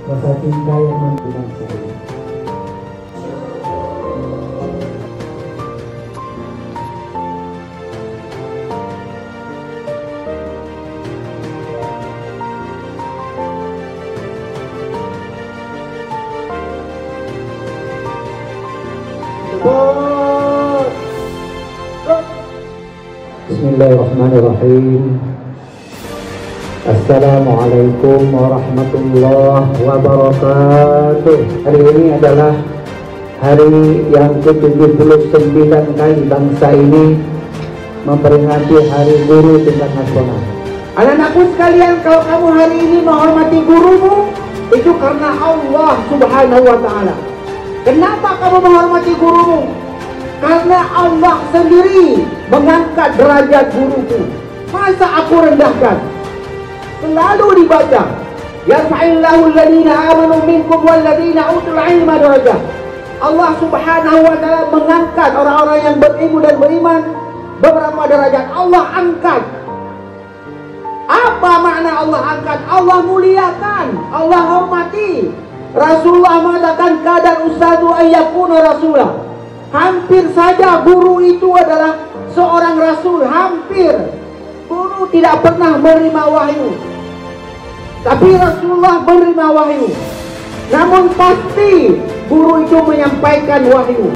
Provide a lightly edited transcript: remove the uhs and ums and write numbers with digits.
rasa cinta yang menentukan saya. Bismillahirrahmanirrahim. Assalamualaikum warahmatullahi wabarakatuh. Hari ini adalah hari yang ke-79 kali bangsa ini memperingati Hari Guru tingkat nasional. Anak-anakku sekalian, kalau kamu hari ini menghormati gurumu, itu karena Allah Subhanahu wa Ta'ala. Kenapa kamu menghormati gurumu? Karena Allah sendiri mengangkat derajat guruku. Masa aku rendahkan? Selalu dibaca, yarfa'illahu alladhina amanu minkum walladhina utul ilma darajat. Allah Subhanahu wa Ta'ala mengangkat orang-orang yang berilmu dan beriman beberapa derajat. Allah angkat. Apa makna Allah angkat? Allah muliakan, Allah hormati. Rasulullah mengatakan kadang ustadu ayyakuna rasulah. Hampir saja guru itu adalah seorang rasul. Hampir. Guru tidak pernah menerima wahyu, tapi Rasulullah menerima wahyu. Namun pasti guru itu menyampaikan wahyu.